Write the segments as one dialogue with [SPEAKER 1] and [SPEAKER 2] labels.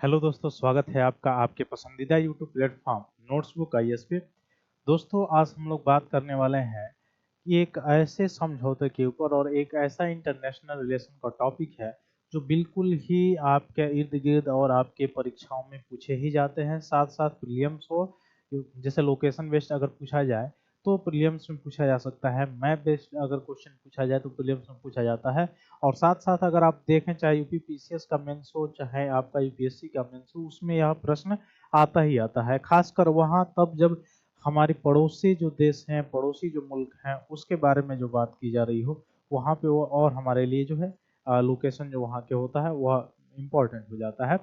[SPEAKER 1] Hello दोस्तों, स्वागत है आपका आपके पसंदीदा यूट्यूब प्लेटफॉर्म नोट्सबुक आईएएस पे। दोस्तों, आज हम लोग बात करने वाले हैं कि एक ऐसे समझौते के ऊपर और एक ऐसा इंटरनेशनल रिलेशन का टॉपिक है जो बिल्कुल ही आपके इर्द गिर्द और आपके परीक्षाओं में पूछे ही जाते हैं। साथ साथ प्रीलिम्स हो, जैसे लोकेशन बेस्ड अगर पूछा जाए तो प्रीलिम्स में पूछा जा सकता है, मैप बेस्ड अगर क्वेश्चन पूछा जाए तो प्रीलिम्स में पूछा जाता है। और साथ साथ अगर आप देखें, चाहे यूपी पीसीएस का मेंस हो चाहे आपका यूपीएससी का मेंस हो, उसमें यह प्रश्न आता ही आता है। खासकर वहाँ तब जब हमारे पड़ोसी जो देश हैं, पड़ोसी जो मुल्क हैं, उसके बारे में जो बात की जा रही हो, वहाँ पे वो और हमारे लिए जो है लोकेशन जो वहाँ के होता है वह इम्पोर्टेंट हो जाता है।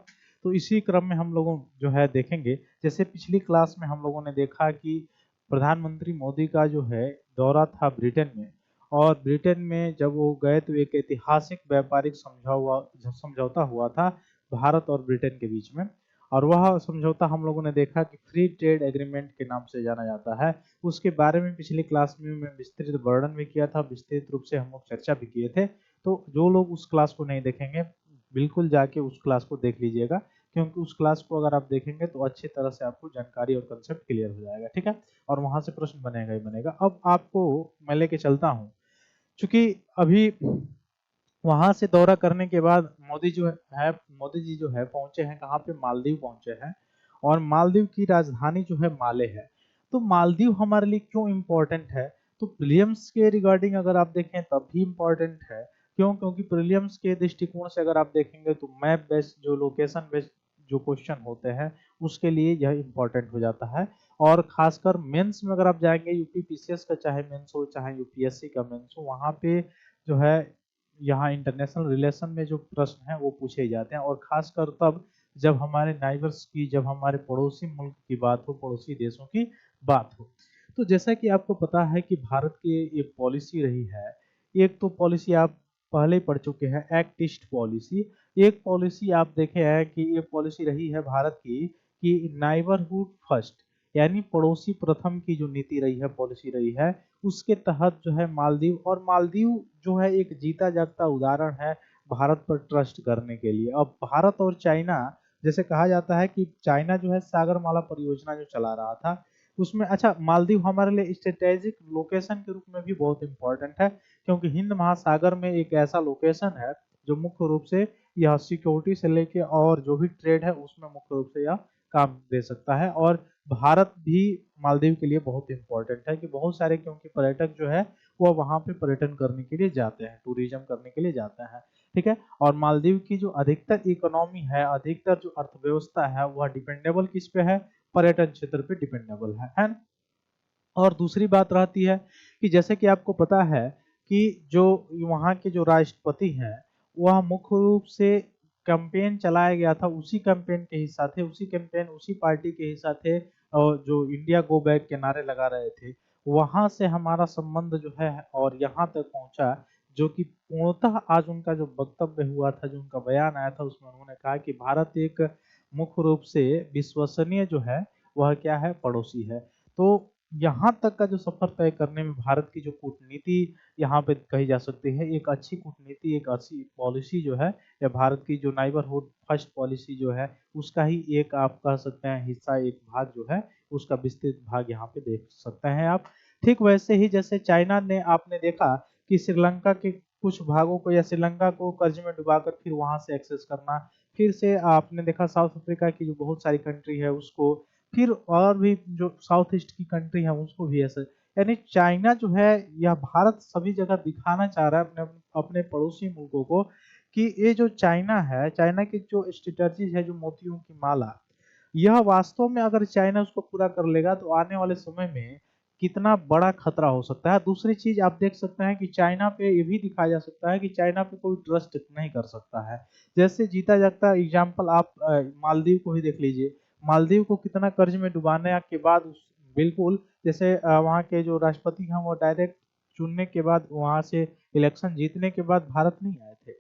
[SPEAKER 1] तो इसी क्रम में हम लोगों जो है देखेंगे, जैसे पिछली क्लास में हम लोगों ने देखा कि प्रधानमंत्री मोदी का जो है दौरा था ब्रिटेन में, और ब्रिटेन में जब वो गए तो एक ऐतिहासिक व्यापारिक समझौता हुआ था भारत और ब्रिटेन के बीच में। और वह समझौता हम लोगों ने देखा कि फ्री ट्रेड एग्रीमेंट के नाम से जाना जाता है। उसके बारे में पिछली क्लास में मैं विस्तृत वर्णन भी किया था, विस्तृत रूप से हम लोग चर्चा भी किए थे। तो जो लोग उस क्लास को नहीं देखेंगे, बिल्कुल जाके उस क्लास को देख लीजिएगा, क्योंकि उस क्लास को अगर आप देखेंगे तो अच्छी तरह से आपको जानकारी और कंसेप्ट क्लियर हो जाएगा। ठीक है, और वहां से प्रश्न बनेगा ही बनेगा। अब आपको मैं लेके चलता हूँ, चूंकि अभी वहां से दौरा करने के बाद मोदी जी जो है पहुंचे हैं कहाँ पे, मालदीव पहुंचे हैं। और मालदीव की राजधानी जो है माले है। तो मालदीव हमारे लिए क्यों इम्पोर्टेंट है? तो प्रीलियम्स के रिगार्डिंग अगर आप देखें तब भी इम्पोर्टेंट है। क्यों? क्योंकि प्रीलियम्स के दृष्टिकोण से अगर आप देखेंगे तो मैप बेस्ड जो लोकेशन बेस्ड जो क्वेश्चन होते हैं उसके लिए यह इम्पोर्टेंट हो जाता है। और खासकर मेंस में अगर आप जाएंगे, यूपी पीसीएस का चाहे मेंस हो चाहे यूपीएससी का मेंस हो, वहां पे जो है यहाँ इंटरनेशनल रिलेशन में जो प्रश्न है वो पूछे जाते हैं। और खासकर तब जब हमारे नाइबर्स की, जब हमारे पड़ोसी मुल्क की बात हो, पड़ोसी देशों की बात हो। तो जैसा कि आपको पता है कि भारत की एक पॉलिसी रही है, एक तो पॉलिसी आप पहले ही पढ़ चुके हैं, एक्ट ईस्ट पॉलिसी। एक पॉलिसी आप देखे हैं कि ये पॉलिसी रही है भारत की कि नाइबरहुड फर्स्ट, यानी पड़ोसी प्रथम की जो नीति रही है, पॉलिसी रही है, उसके तहत जो है मालदीव, और मालदीव जो है एक जीता जागता उदाहरण है भारत पर ट्रस्ट करने के लिए। अब भारत और चाइना, जैसे कहा जाता है कि चाइना जो है सागरमाला परियोजना जो चला रहा था उसमें, अच्छा, मालदीव हमारे लिए स्ट्रेटेजिक लोकेशन के रूप में भी बहुत इंपॉर्टेंट है, क्योंकि हिंद महासागर में एक ऐसा लोकेशन है जो मुख्य रूप से यह सिक्योरिटी से लेके और जो भी ट्रेड है उसमें मुख्य रूप से यह काम दे सकता है। और भारत भी मालदीव के लिए बहुत इंपॉर्टेंट है कि बहुत सारे, क्योंकि पर्यटक जो है वो वहां पे पर्यटन करने के लिए जाते हैं, टूरिज्म करने के लिए जाते हैं। ठीक है, और मालदीव की जो अधिकतर इकोनॉमी है, अधिकतर जो अर्थव्यवस्था है, वह डिपेंडेबल किस पे है? पर्यटन क्षेत्र पे डिपेंडेबल है ना? और दूसरी बात रहती है कि जैसे कि आपको पता है कि जो वहाँ के जो राष्ट्रपति हैं, वह मुख्य रूप से कैंपेन चलाया गया था, उसी कैंपेन के हिस्सा थे, उसी कैंपेन उसी पार्टी के हिस्सा थे, और जो इंडिया गो बैक के नारे लगा रहे थे, वहां से हमारा संबंध जो है और यहाँ तक पहुंचा। जो कि पूर्णतः आज उनका जो वक्तव्य हुआ था, जो उनका बयान आया था, उसमें उन्होंने कहा कि भारत एक मुख्य रूप से विश्वसनीय जो है वह क्या है, पड़ोसी है। तो यहाँ तक का जो सफर तय करने में भारत की जो कूटनीति यहाँ पे कही जा सकती है, एक अच्छी कूटनीति, एक अच्छी पॉलिसी जो है, या भारत की जो नाइबरहुड फर्स्ट पॉलिसी जो है, उसका ही एक आप कह सकते हैं हिस्सा, एक भाग जो है, उसका विस्तृत भाग यहाँ पे देख सकते हैं आप। ठीक वैसे ही जैसे चाइना ने, आपने देखा कि श्रीलंका के कुछ भागों को या श्रीलंका को कर्ज में डुबाकर फिर वहां से एक्सेस करना, फिर से आपने देखा साउथ अफ्रीका की जो बहुत सारी कंट्री है उसको, फिर और भी जो साउथ ईस्ट की कंट्री है उसको भी ऐसे, यानी चाइना जो है या भारत सभी जगह दिखाना चाह रहा है अपने अपने पड़ोसी मुल्कों को कि ये जो चाइना है, चाइना की जो स्ट्रेटजी है, जो मोतियों की माला, यह वास्तव में अगर चाइना उसको पूरा कर लेगा तो आने वाले समय में कितना बड़ा खतरा हो सकता है। दूसरी चीज आप देख सकते हैं कि चाइना पे ये भी दिखाया जा सकता है कि चाइना पे कोई ट्रस्ट नहीं कर सकता है। जैसे जीता जागता एग्जाम्पल आप मालदीव को ही देख लीजिए। मालदीव को कितना कर्ज में डुबाने के बाद बिल्कुल, जैसे वहाँ के जो राष्ट्रपति हैं वो डायरेक्ट चुनने के बाद, वहां से इलेक्शन जीतने के बाद भारत नहीं आए थे,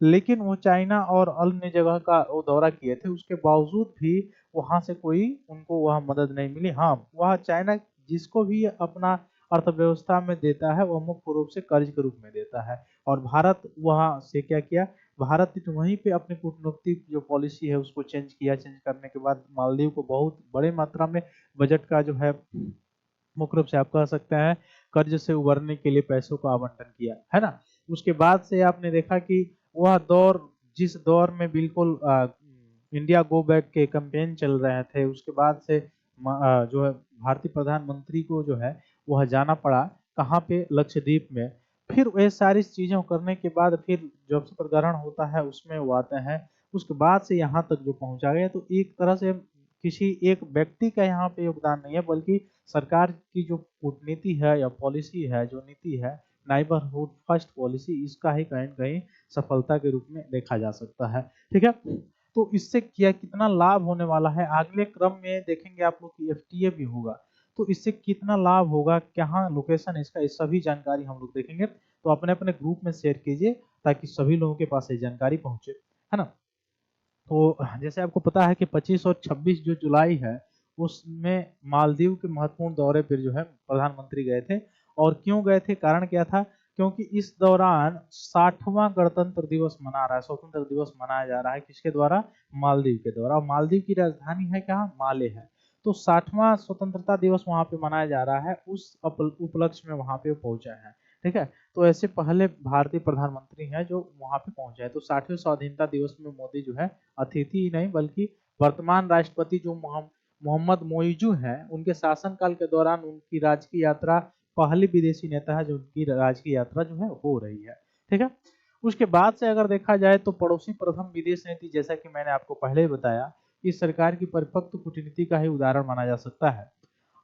[SPEAKER 1] लेकिन वो चाइना और अन्य जगह का वो दौरा किए थे, उसके बावजूद भी वहां से कोई उनको वह मदद नहीं मिली। हाँ, वह चाइना जिसको भी अपना अर्थव्यवस्था में देता है वह मुख्य रूप से कर्ज के रूप में देता है, और भारत वहां से क्या किया, भारत ने वहीं पे अपनी कूटनीतिक जो पॉलिसी है उसको चेंज किया। चेंज करने के बाद मालदीव को बहुत बड़े मात्रा में बजट का जो है मुख्य रूप से आप कह सकते हैं कर्ज से उबरने के लिए पैसों का आवंटन किया, है ना। उसके बाद से आपने देखा कि वह दौर, जिस दौर में बिल्कुल इंडिया गो बैक के कैंपेन चल रहे थे, उसके बाद से जो है भारतीय प्रधानमंत्री को जो है वह जाना पड़ा कहाँ पे, लक्षद्वीप में। फिर ये सारी चीजें करने के बाद फिर जब शपथ ग्रहण होता है उसमें वो आते हैं। उसके बाद से यहाँ तक जो पहुंचा गया, तो एक तरह से किसी एक व्यक्ति का यहाँ पे योगदान नहीं है, बल्कि सरकार की जो कूटनीति है या पॉलिसी है, जो नीति है नाइबरहुड फर्स्ट पॉलिसी, इसका ही कहीं न कहीं सफलता के रूप में देखा जा सकता है। ठीक है, तो इससे क्या कितना लाभ होने वाला है अगले क्रम में देखेंगे आप लोग की एफटीए भी होगा, तो इससे कितना लाभ होगा, कहाँ लोकेशन इसका, ये सभी जानकारी हम लोग देखेंगे। तो अपने अपने ग्रुप में शेयर कीजिए ताकि सभी लोगों के पास ये जानकारी पहुंचे, है ना। तो जैसे आपको पता है कि 25 और 26 जो जुलाई है उसमें मालदीव के महत्वपूर्ण दौरे पर जो है प्रधानमंत्री गए थे। और क्यों गए थे, कारण क्या था, क्योंकि इस दौरान 60वां गणतंत्र दिवस मना रहा है, स्वतंत्र दिवस मनाया जा रहा है, किसके द्वारा, मालदीव के द्वारा। और मालदीव की राजधानी है क्या, माले है। तो 60वां स्वतंत्रता दिवस वहां पे मनाया जा रहा है, उस उपलक्ष्य में वहां पे पहुंचा है। ठीक है, तो ऐसे पहले भारतीय प्रधानमंत्री हैं जो वहां पे पहुंचे हैं। तो 60वें स्वाधीनता दिवस में मोदी जो है अतिथि ही नहीं बल्कि वर्तमान राष्ट्रपति जो मोहम्मद मोइजू हैं, उनके शासनकाल के दौरान उनकी राजकीय यात्रा, पहली विदेशी नेता है जो उनकी राजकीय यात्रा जो है हो रही है। ठीक है, उसके बाद से अगर देखा जाए तो पड़ोसी प्रथम विदेश नीति, जैसा कि मैंने आपको पहले ही बताया, इस सरकार की परिपक्व कूटनीति का ही उदाहरण माना जा सकता है।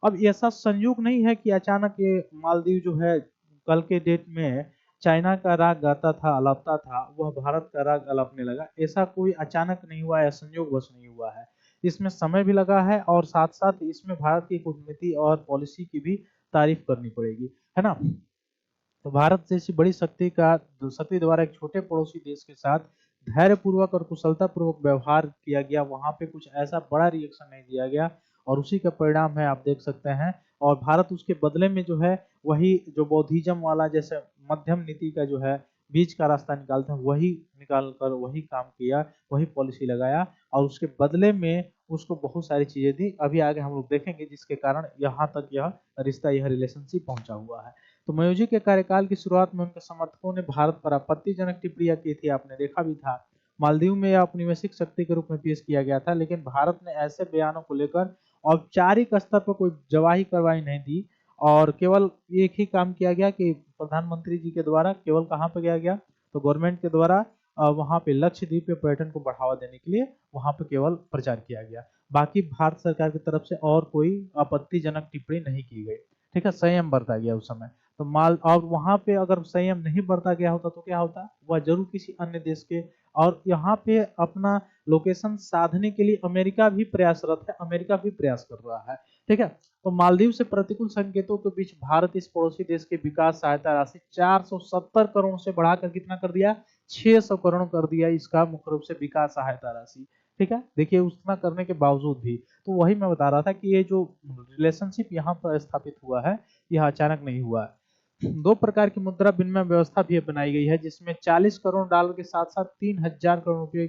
[SPEAKER 1] अब ऐसा संयोग नहीं है कि अचानक ये मालदीव जो है कल के डेट में चाइना का राग गाता था, अलपता था, वह भारत का राग अलपने लगा। ऐसा कोई अचानक नहीं हुआ या संयोगवश नहीं हुआ है, इसमें समय भी लगा है और साथ साथ इसमें भारत की कूटनीति और पॉलिसी की भी तारीफ करनी पड़ेगी, है ना। तो भारत जैसी बड़ी शक्ति द्वारा एक छोटे पड़ोसी देश के साथ धैर्यपूर्वक और कुशलतापूर्वक व्यवहार किया गया, वहां पे कुछ ऐसा बड़ा रिएक्शन नहीं दिया गया, और उसी का परिणाम है आप देख सकते हैं। और भारत उसके बदले में जो है वही जो बौद्धिज्म वाला, जैसे मध्यम नीति का जो है बीच का रास्ता निकालते हैं, वही निकाल कर वही काम किया, वही पॉलिसी लगाया, और उसके बदले में उसको बहुत सारी चीजें दी। अभी आगे हम लोग देखेंगे जिसके कारण यहाँ तक यह रिश्ता, यह रिलेशनशिप पहुंचा हुआ है। तो मयूजी के कार्यकाल की शुरुआत में उनके समर्थकों ने भारत पर आपत्तिजनक टिप्पणियां की थी, आपने देखा भी था। मालदीव में यह औपनिवेशिक शक्ति के रूप में पेश किया गया था, लेकिन भारत ने ऐसे बयानों को लेकर औपचारिक स्तर पर कोई जवाही कार्रवाई नहीं दी, और केवल एक ही काम किया गया कि प्रधानमंत्री जी के द्वारा केवल कहाँ पे किया गया, तो गवर्नमेंट के द्वारा वहां पे लक्षद्वीप पे पर्यटन को बढ़ावा देने के लिए वहां पे केवल प्रचार किया गया। बाकी भारत सरकार की तरफ से और कोई आपत्तिजनक टिप्पणी नहीं की गई। ठीक है, संयम बरता गया उस समय। तो माल और वहां पे अगर संयम नहीं बरता गया होता तो क्या होता, वह जरूर किसी अन्य देश के, और यहाँ पे अपना लोकेशन साधने के लिए अमेरिका भी प्रयासरत है, अमेरिका भी प्रयास कर रहा है। ठीक है, तो मालदीव से प्रतिकूल संकेतों के बीच भारत इस पड़ोसी देश के विकास सहायता राशि 470 करोड़ से बढ़ाकर कितना कर दिया, 600 करोड़ कर दिया, इसका मुख्य रूप से विकास सहायता राशि। ठीक है, देखिए उतना करने के बावजूद भी, तो वही मैं बता रहा था कि ये जो रिलेशनशिप यहाँ पर स्थापित हुआ है यह अचानक नहीं हुआ है। दो प्रकार की मुद्रा विनिमय व्यवस्था भी बनाई गई है, जिसमें 40 करोड़ डॉलर के साथ साथ 3000 करोड़ रुपए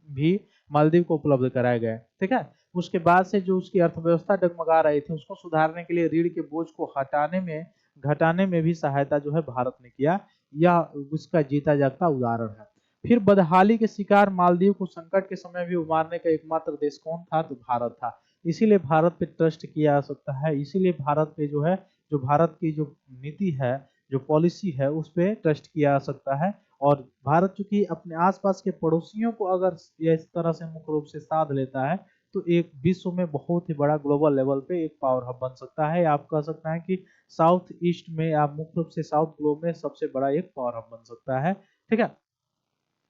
[SPEAKER 1] भी मालदीव को उपलब्ध कराए गए। ठीक है, उसके बाद से जो उसकी अर्थव्यवस्था डगमगा रही थी उसको सुधारने के लिए ऋण के बोझ को हटाने में, घटाने में भी सहायता जो है भारत ने किया। यह उसका जीता जागता उदाहरण है। फिर बदहाली के शिकार मालदीव को संकट के समय भी उबारने का एकमात्र देश कौन था, तो भारत था। इसीलिए भारत पे ट्रस्ट किया जा सकता है, इसीलिए भारत पे जो है, जो भारत की जो नीति है, जो पॉलिसी है, उस पे ट्रस्ट किया जा सकता है। और भारत चूंकि अपने आसपास के पड़ोसियों को अगर इस तरह से मुख्य रूप से साध लेता है, तो एक विश्व में बहुत ही बड़ा ग्लोबल लेवल पे एक पावर हब बन सकता है। आप कह सकते हैं कि साउथ ईस्ट में, आप मुख्य रूप से साउथ ग्लोब में सबसे बड़ा एक पावर हब बन सकता है। ठीक है,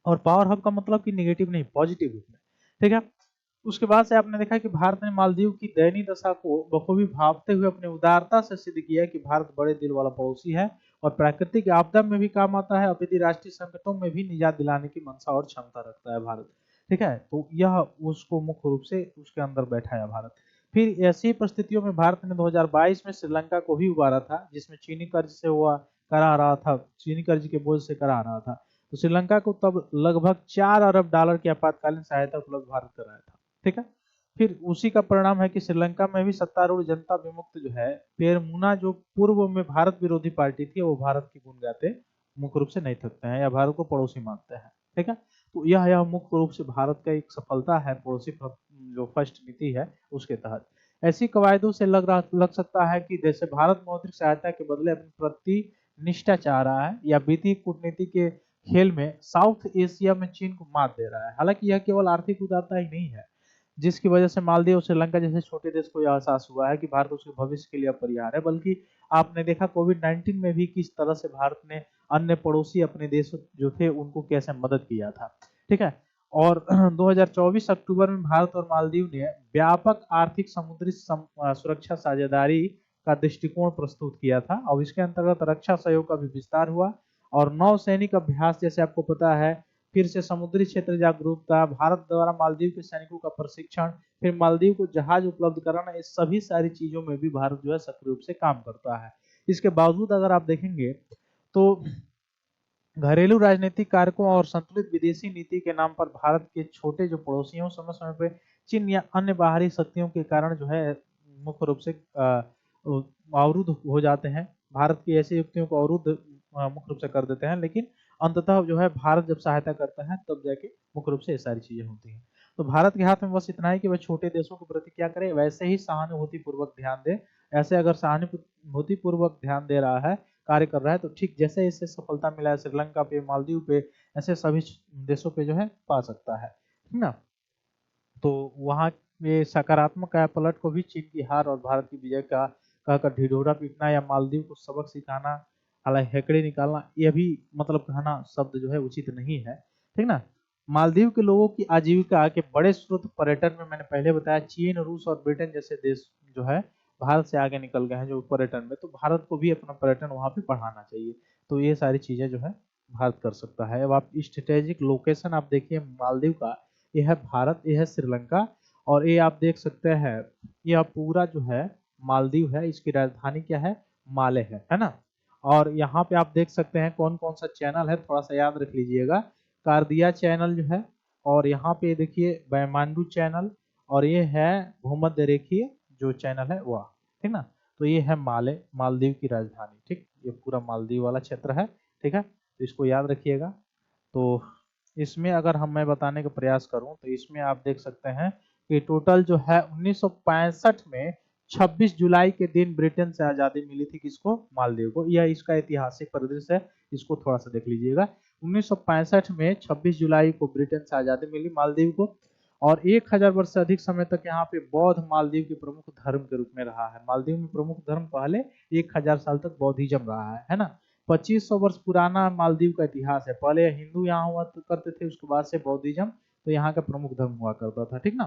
[SPEAKER 1] और पावर हब का मतलब कि नेगेटिव नहीं, पॉजिटिव रूप में। ठीक है, उसके बाद से आपने देखा कि भारत ने मालदीव की दयनीय दशा को बखूबी भांपते हुए अपनी उदारता से सिद्ध किया कि भारत बड़े दिल वाला पड़ोसी है और प्राकृतिक आपदा में भी काम आता है, और यदि राष्ट्रीय संकटों में भी निजात दिलाने की मंशा और क्षमता रखता है भारत। ठीक है, तो यह उसको मुख्य रूप से उसके अंदर बैठाया भारत। फिर ऐसी परिस्थितियों में भारत ने 2022 में श्रीलंका को भी उबारा था, जिसमें चीनी कर्ज से हुआ करा रहा था, चीनी कर्ज के बोझ से करा रहा था। तो श्रीलंका को तब लगभग 4 अरब डॉलर की आपातकालीन सहायता उपलब्ध भारत कराया था। ठीक है, फिर उसी का परिणाम है कि श्रीलंका में भी सत्तारूढ़ जनता विमुक्त जो है पेरमुना, जो पूर्व में भारत विरोधी पार्टी थी, वो भारत की गुण गाते मुख्य रूप से नहीं थकते हैं या भारत को पड़ोसी मानते हैं। ठीक है, तो यह मुख्य रूप से भारत का एक सफलता है पड़ोसी जो फर्स्ट नीति है उसके तहत। ऐसी कवायदों से लग सकता है कि जैसे भारत मौद्रिक सहायता के बदले अपनी प्रतिनिष्ठा चाह रहा है या वित्तीय कूटनीति के खेल में साउथ एशिया में चीन को मात दे रहा है। हालांकि यह केवल आर्थिक उदारता ही नहीं है, जिसकी वजह से मालदीव और श्रीलंका जैसे छोटे देश को यह एहसास हुआ है कि भारत उसके भविष्य के लिए अपरिहार्य है। बल्कि आपने देखा कोविड-19 में भी किस तरह से भारत ने अन्य पड़ोसी अपने देश जो थे उनको कैसे मदद किया था। ठीक है, और 2024 अक्टूबर में भारत और मालदीव ने व्यापक आर्थिक समुद्री सुरक्षा साझेदारी का दृष्टिकोण प्रस्तुत किया था और इसके अंतर्गत रक्षा सहयोग का भी विस्तार हुआ और नौसैनिक अभ्यास, जैसे आपको पता है, फिर से समुद्री क्षेत्र जागरूकता, भारत द्वारा मालदीव के सैनिकों का प्रशिक्षण, फिर मालदीव को जहाज उपलब्ध कराना, ये सभी सारी चीजों में भी भारत जो है सक्रिय रूप से काम करता है। इसके बावजूद अगर आप देखेंगे तो घरेलू राजनीतिक कारकों और संतुलित विदेशी नीति के नाम पर भारत के छोटे जो पड़ोसियों समय समय पे चीन या अन्य बाहरी शक्तियों के कारण जो है मुख्य रूप से अवरुद्ध हो जाते हैं। भारत की ऐसी युक्तियों को अवरुद्ध मुख्य रूप से कर देते हैं, लेकिन अंततः जो है भारत जब सहायता करता है तब जाके मुख्य रूप से ये सारी चीजें होती हैं। तो भारत के हाथ में बस इतना है कि वह छोटे देशों के प्रति क्या करे, वैसे ही सहानुभूति पूर्वक ध्यान दे। ऐसे अगर सहानुभूति पूर्वक ध्यान दे रहा है, कार्य कर रहा है, तो ठीक जैसे इसे सफलता मिला है श्रीलंका पे, मालदीव पे, ऐसे सभी देशों पे जो है पा सकता है ना। तो वहाँ ये सकारात्मक पलट को भी चीन की हार और भारत की विजय का कहकर ढिढोरा पीटना या मालदीव को सबक सिखाना, हालांकि हेकड़े निकालना, यह भी मतलब कहना शब्द जो है उचित नहीं है। ठीक ना। मालदीव के लोगों की आजीविका के बड़े स्रोत पर्यटन में, मैंने पहले बताया, चीन, रूस और ब्रिटेन जैसे देश जो है भारत से आगे निकल गए हैं जो पर्यटन में। तो भारत को भी अपना पर्यटन वहां पे बढ़ाना चाहिए। तो ये सारी चीजें जो है भारत कर सकता है। अब आप स्ट्रेटेजिक लोकेशन आप देखिए मालदीव का, यह है भारत, यह है श्रीलंका, और ये आप देख सकते हैं यह पूरा जो है मालदीव है। इसकी राजधानी क्या है, माले है ना। और यहाँ पे आप देख सकते हैं कौन कौन सा चैनल है, थोड़ा सा याद रख लीजिएगा। कारदिया चैनल जो है, और यहाँ पे देखिए बैमांडू चैनल, और ये है भूमध्य रेखीय जो चैनल है वह। ठीक ना। तो ये है मालदीव की राजधानी। ठीक, ये पूरा मालदीव वाला क्षेत्र है। ठीक है, तो इसको याद रखिएगा। तो इसमें अगर मैं बताने का प्रयास करूं तो इसमें आप देख सकते हैं कि टोटल जो है 1965 में 26 जुलाई के दिन ब्रिटेन से आजादी मिली थी। किसको, मालदीव को। यह इसका ऐतिहासिक परिदृश्य है, इसको थोड़ा सा देख लीजिएगा। 1965 में 26 जुलाई को ब्रिटेन से आजादी मिली मालदीव को, और 1000 वर्ष से अधिक समय तक यहाँ पे बौद्ध मालदीव के प्रमुख धर्म के रूप में रहा है। मालदीव में प्रमुख धर्म पहले 1000 साल तक बौद्धिज्म रहा है ना। 2500 वर्ष पुराना मालदीव का इतिहास है। पहले हिंदू यहाँ हुआ करते थे, उसके बाद से बौद्धिज्म, तो यहाँ का प्रमुख धर्म हुआ करता था। ठीक ना।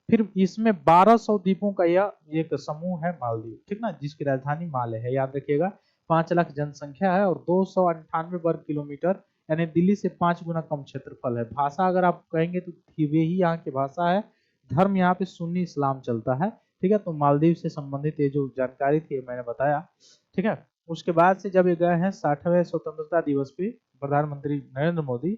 [SPEAKER 1] फिर इसमें 1200 द्वीपों का यह एक समूह है मालदीव। ठीक ना, जिसकी राजधानी माले है, याद रखिएगा। 5 लाख जनसंख्या है और 298 वर्ग किलोमीटर, यानी दिल्ली से 5 गुना कम क्षेत्रफल है। भाषा अगर आप कहेंगे तो वे ही यहाँ की भाषा है। धर्म यहाँ पे सुन्नी इस्लाम चलता है। ठीक है, तो मालदीव से संबंधित ये जो जानकारी थी मैंने बताया। ठीक है, उसके बाद से जब ये गए हैं 60वें स्वतंत्रता दिवस पे प्रधानमंत्री नरेंद्र मोदी,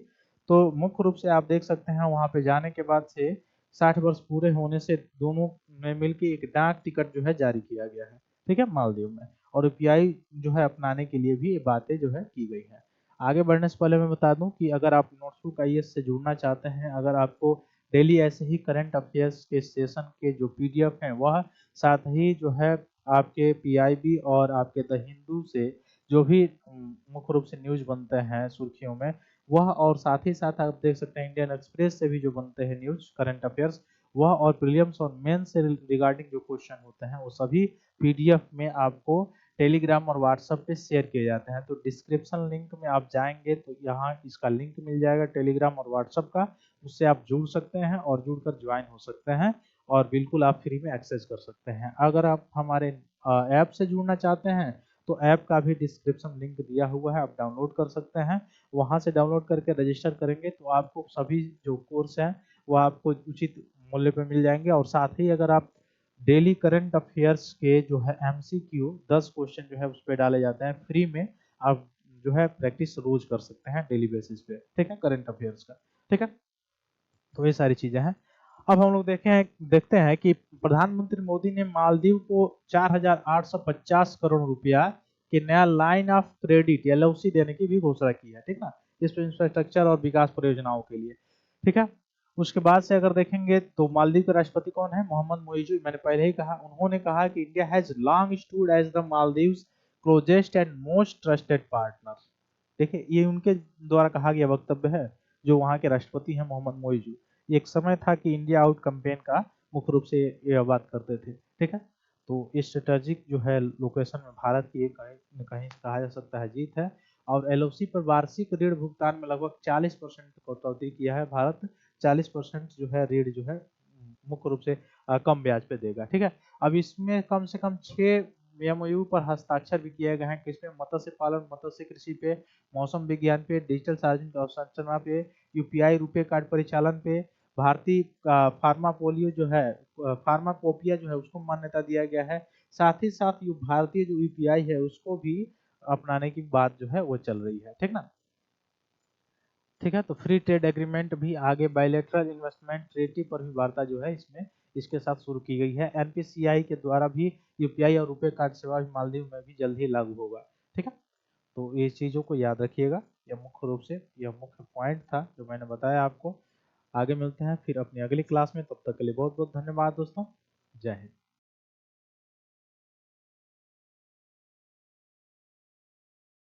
[SPEAKER 1] तो मुख्य रूप से आप देख सकते हैं वहां पे जाने के बाद से 60 वर्ष पूरे होने से दोनों ने मिलकर एक डाक टिकट जो है जारी किया गया है। ठीक है, मालदीव में, और यूपीआई जो है अपनाने के लिए भी ये बातें जो है की गई है। आगे बढ़ने से पहले मैं बता दूं कि अगर आप नोट्सबुक आईएएस से जुड़ना चाहते हैं, अगर आपको डेली ऐसे ही करंट अफेयर्स के सेशन के जो पीडीएफ हैं वह, साथ ही जो है आपके पीआईबी और आपके द हिंदू से जो भी मुख्य रूप से न्यूज बनते हैं सुर्खियों में वह, और साथ ही साथ आप देख सकते हैं इंडियन एक्सप्रेस से भी जो बनते हैं न्यूज करंट अफेयर्स वह, और प्रीलिम्स और मेन से रिगार्डिंग जो क्वेश्चन होते हैं वो सभी पीडीएफ में आपको टेलीग्राम और व्हाट्सएप पे शेयर किए जाते हैं। तो डिस्क्रिप्शन लिंक में आप जाएंगे तो यहाँ इसका लिंक मिल जाएगा टेलीग्राम और व्हाट्सएप का, उससे आप जुड़ सकते हैं और जुड़कर ज्वाइन हो सकते हैं, और बिल्कुल आप फ्री में एक्सेस कर सकते हैं। अगर आप हमारे ऐप से जुड़ना चाहते हैं तो ऐप का भी डिस्क्रिप्शन लिंक दिया हुआ है, आप डाउनलोड कर सकते हैं। वहां से डाउनलोड करके रजिस्टर करेंगे तो आपको सभी जो कोर्स हैं वो आपको उचित मूल्य पे मिल जाएंगे। और साथ ही अगर आप डेली करंट अफेयर्स के जो है एमसीक्यू 10 क्वेश्चन जो है उस पर डाले जाते हैं फ्री में, आप जो है प्रैक्टिस रोज कर सकते हैं डेली बेसिस पे, ठीक है, करंट अफेयर्स का, ठीक है। तो ये सारी चीजें हैं। अब हम लोग देखते हैं कि प्रधानमंत्री मोदी ने मालदीव को 4,850 करोड़ रुपया की नया लाइन ऑफ क्रेडिट एलओसी देने की भी घोषणा की है, ठीक ना, इस इंफ्रास्ट्रक्चर और विकास परियोजनाओं के लिए, ठीक है। उसके बाद से अगर देखेंगे तो मालदीव के राष्ट्रपति कौन है, मोहम्मद मोइजू, मैंने पहले ही कहा। उन्होंने कहा कि India has long stood as the Maldives closest and most trusted partner. देखिए ये उनके द्वारा कहा गया वक्तव्य है, जो वहाँ के राष्ट्रपति हैं मोहम्मद मोइजू। एक समय था कि इंडिया आउट कैंपेन का मुख्य रूप से ये बात करते थे, ठीक है। तो इस स्ट्रेटेजिक जो है लोकेशन में भारत की एक कहीं न कहीं कहा जा सकता है जीत है। और एलओसी पर वार्षिक ऋण भुगतान में लगभग 40% कटौती किया है भारत। 40% जो है ऋण जो है मुख्य रूप से कम ब्याज पे देगा, ठीक है। अब इसमें कम से कम 6 एमओयू पर हस्ताक्षर भी किए गए हैं, किसमें, मत्स्य पालन, मत्स्य कृषि पे, मौसम विज्ञान पे, डिजिटल सार्वजनिक अवसंरचना पे, यूपीआई रुपए कार्ड परिचालन पे, भारतीय फार्मापोलियो जो है फार्माकोपिया जो है उसको मान्यता दिया गया है। साथ ही साथ भारतीय जो यूपीआई है उसको भी अपनाने की बात जो है वो चल रही है, ठीक ना। ठीक है, तो फ्री ट्रेड एग्रीमेंट भी आगे, बायलैटरल इन्वेस्टमेंट ट्रेटी पर भी वार्ता जो है इसमें इसके साथ शुरू की गई है। एनपीसीआई के द्वारा भी यूपीआई और रुपए कार्ड सेवा भी मालदीव में भी जल्द ही लागू होगा, ठीक है। तो ये चीज़ों को याद रखिएगा, यह मुख्य रूप से यह मुख्य पॉइंट था जो मैंने बताया आपको। आगे मिलते हैं फिर अपनी अगली क्लास में, तब तक के लिए बहुत बहुत धन्यवाद दोस्तों। जय हिंद।